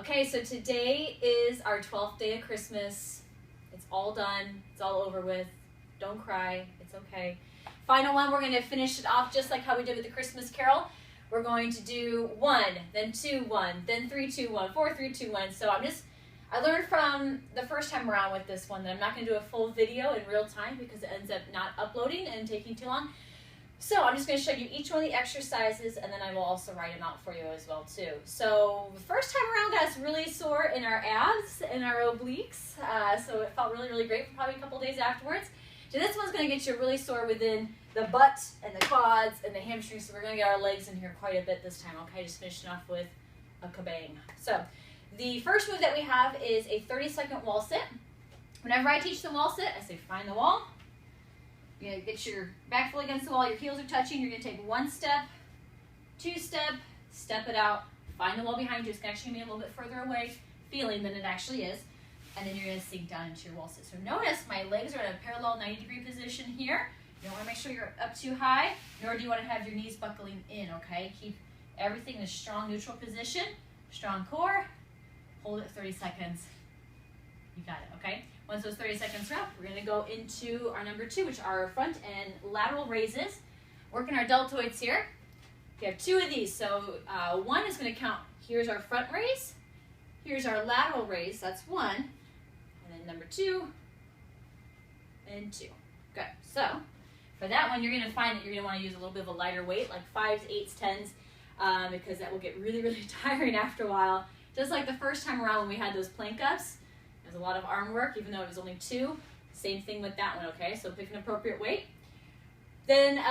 Okay, so today is our 12th day of Christmas. It's all done. It's all over with. Don't cry. It's okay. Final one, we're going to finish it off just like how we did with the Christmas Carol. We're going to do 1, then 2, 1, then 3, 2, 1, 4, 3, 2, 1. So I learned from the first time around with this one that I'm not going to do a full video in real time because it ends up not uploading and taking too long. So I'm just going to show you each one of the exercises, and then I will also write them out for you as well too. So the first time around got us really sore in our abs and our obliques, so it felt really, really great for probably a couple days afterwards. So this one's going to get you really sore within the butt and the quads and the hamstrings, so we're going to get our legs in here quite a bit this time, okay? Just finishing off with a kabang. So the first move that we have is a 30-second wall sit. Whenever I teach the wall sit, I say find the wall. You're going to get your back foot against the wall, your heels are touching, you're going to take 1 step, 2 step, step it out, find the wall behind you. It's actually going to be a little bit further away feeling than it actually is, and then you're going to sink down into your wall sit. So notice my legs are in a parallel 90-degree position here. You don't want to make sure you're up too high, nor do you want to have your knees buckling in, okay? Keep everything in a strong neutral position, strong core, hold it 30 seconds. You got it, okay? Once those 30 seconds are up, we're going to go into our number 2, which are our front and lateral raises. Working our deltoids here. We have 2 of these, so 1 is going to count. Here's our front raise. Here's our lateral raise. That's 1. And then number 2 and 2. Good. So for that one, you're going to find that you're going to want to use a little bit of a lighter weight, like 5s, 8s, 10s, because that will get really, really tiring after a while. Just like the first time around when we had those plank ups. There's a lot of arm work, even though it was only 2. Same thing with that one, okay? So pick an appropriate weight. Then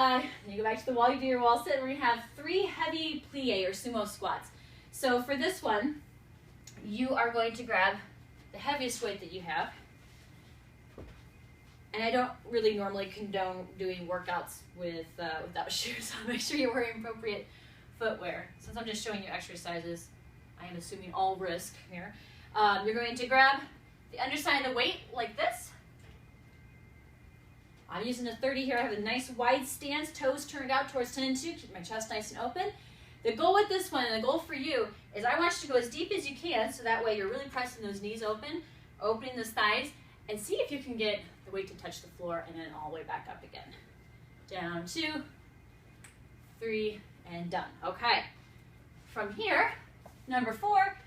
you go back to the wall, you do your wall sit, and we're going to have 3 heavy plie or sumo squats. So for this one, you are going to grab the heaviest weight that you have. And I don't really normally condone doing workouts without shoes, so make sure you're wearing appropriate footwear. Since I'm just showing you exercises, I am assuming all risk here. You're going to grab the underside of the weight like this. I'm using a 30 here. I have a nice wide stance, toes turned out towards 10 and 2, keep my chest nice and open. The goal with this one, and the goal for you, is I want you to go as deep as you can, so that way you're really pressing those knees open, opening those thighs, and see if you can get the weight to touch the floor, and then all the way back up again. Down, 2, 3, and done. Okay. From here, number 4,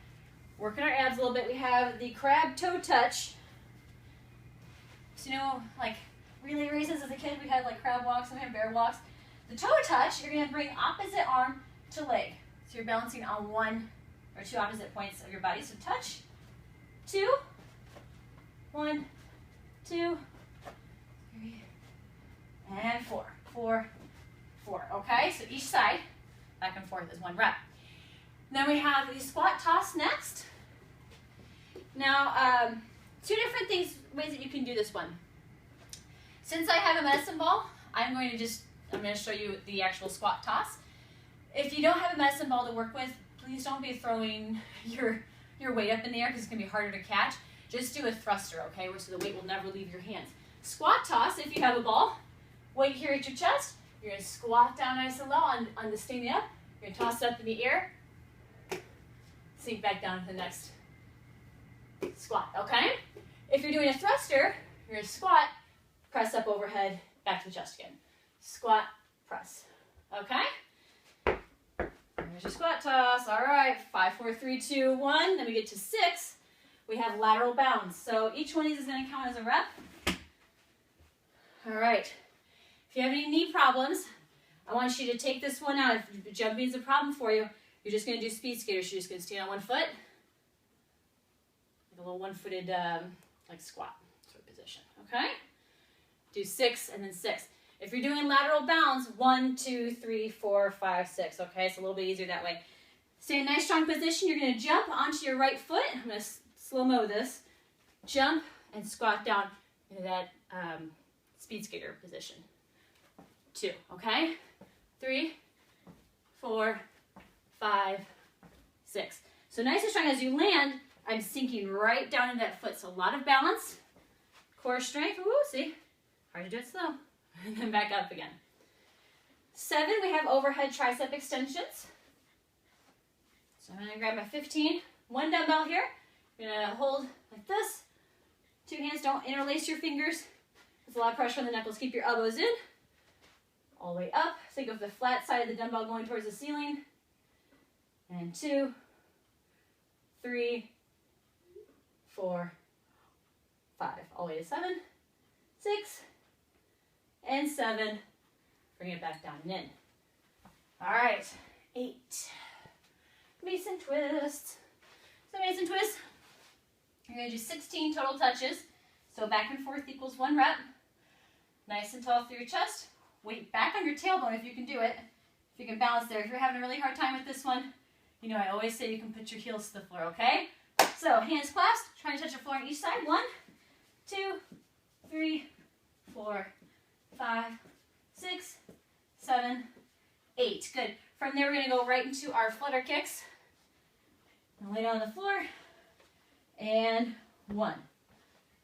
working our abs a little bit, we have the crab toe touch. So you know, like relay races as a kid, we had like crab walks and we had bear walks. The toe touch, you're going to bring opposite arm to leg. So you're balancing on 1 or 2 opposite points of your body. So touch, 2, 1, 2, 3, and 4. 4, 4. Okay, so each side, back and forth is 1 rep. Then we have the squat toss next. Now, 2 different ways that you can do this one. Since I have a medicine ball, I'm going to show you the actual squat toss. If you don't have a medicine ball to work with, please don't be throwing your weight up in the air because it's going to be harder to catch. Just do a thruster, okay, so the weight will never leave your hands. Squat toss, if you have a ball, weight here at your chest, you're going to squat down nice and low on the standing up. You're going to toss it up in the air, sink back down to the next squat, okay? If you're doing a thruster, you're going to squat, press up overhead, back to the chest again. Squat, press, okay? There's your squat toss. All right, 5, 4, 3, 2, 1. Then we get to 6. We have lateral bounds. So each one of these is going to count as a rep. All right. If you have any knee problems, I want you to take this one out. If jumping is a problem for you, you're just going to do speed skaters. You're just going to stand on 1 foot, like a little one-footed like squat sort of position. Okay? Do 6 and then 6. If you're doing lateral bounds, 1, 2, 3, 4, 5, 6. Okay, it's a little bit easier that way. Stay in a nice strong position. You're going to jump onto your right foot. I'm going to slow-mo this. Jump and squat down into that speed skater position. 2, okay? 3, 4, 5, 6. So nice and strong as you land, I'm sinking right down into that foot. So a lot of balance, core strength. Ooh, see? Hard to do it slow. And then back up again. 7, we have overhead tricep extensions. So I'm going to grab my 15. one dumbbell here. You're gonna hold like this. Two hands, don't interlace your fingers. There's a lot of pressure on the knuckles. Keep your elbows in. All the way up. Think of the flat side of the dumbbell going towards the ceiling. And 2, 3, 4, 5. All the way to 7, 6, and 7. Bring it back down and in. All right, 8. Mason twist. So Mason twist, you're gonna do 16 total touches. So back and forth equals 1 rep. Nice and tall through your chest. Weight back on your tailbone if you can do it. If you can balance there. If you're having a really hard time with this one, you know I always say you can put your heels to the floor, okay? So hands clasped, trying to touch the floor on each side. 1, 2, 3, 4, 5, 6, 7, 8. Good. From there, we're going to go right into our flutter kicks. And lay down on the floor. And 1,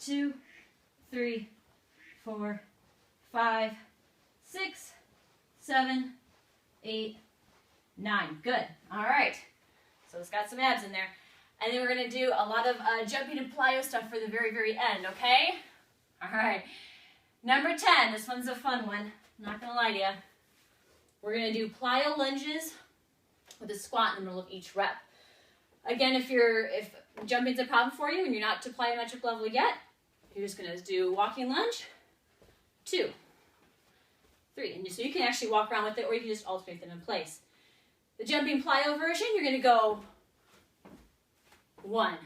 2, 3, 4, 5, 6, 7, 8, 9. Good. All right. So it's got some abs in there. And then we're going to do a lot of jumping and plyo stuff for the very, very end, okay? All right. Number 10. This one's a fun one. I'm not going to lie to you. We're going to do plyo lunges with a squat in the middle of each rep. Again, if jumping's a problem for you and you're not to plyometric level yet, you're just going to do walking lunge, 2, 3. And so you can actually walk around with it, or you can just alternate them in place. The jumping plyo version, you're going to go 1,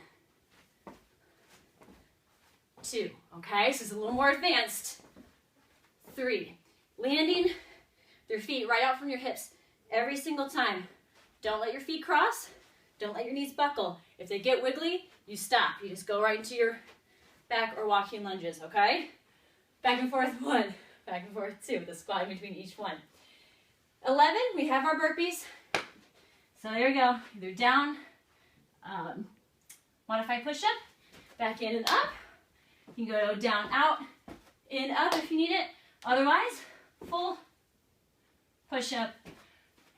2. Okay, so it's a little more advanced. 3. Landing your feet right out from your hips every single time. Don't let your feet cross. Don't let your knees buckle. If they get wiggly, you stop. You just go right into your back or walking lunges, okay? Back and forth 1, back and forth 2, with a squat in between each one. 11, we have our burpees. So there we go. Either down, modified push-up, back in and up. You can go down, out, in, up if you need it. Otherwise, full push-up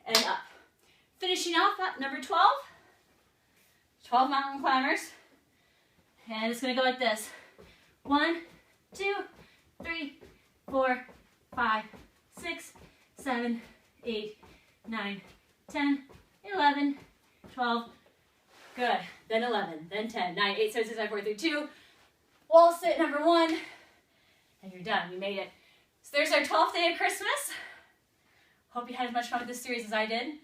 and up. Finishing off at number 12. 12 mountain climbers. And it's going to go like this. 1, 2, 3, 4, 5, 6, 7, 8, 9, 10, 11, 12. Good. Then 11, then 10, 9, 8, 7, 6, 5, 4, 3, 2. Wall sit number 1. And you're done. You made it. So there's our 12th day of Christmas. Hope you had as much fun with this series as I did.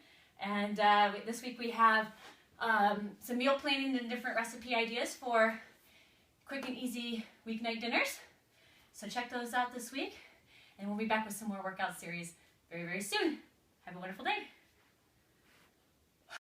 And this week we have some meal planning and different recipe ideas for quick and easy weeknight dinners. So check those out this week. And we'll be back with some more workout series very, very soon. Have a wonderful day.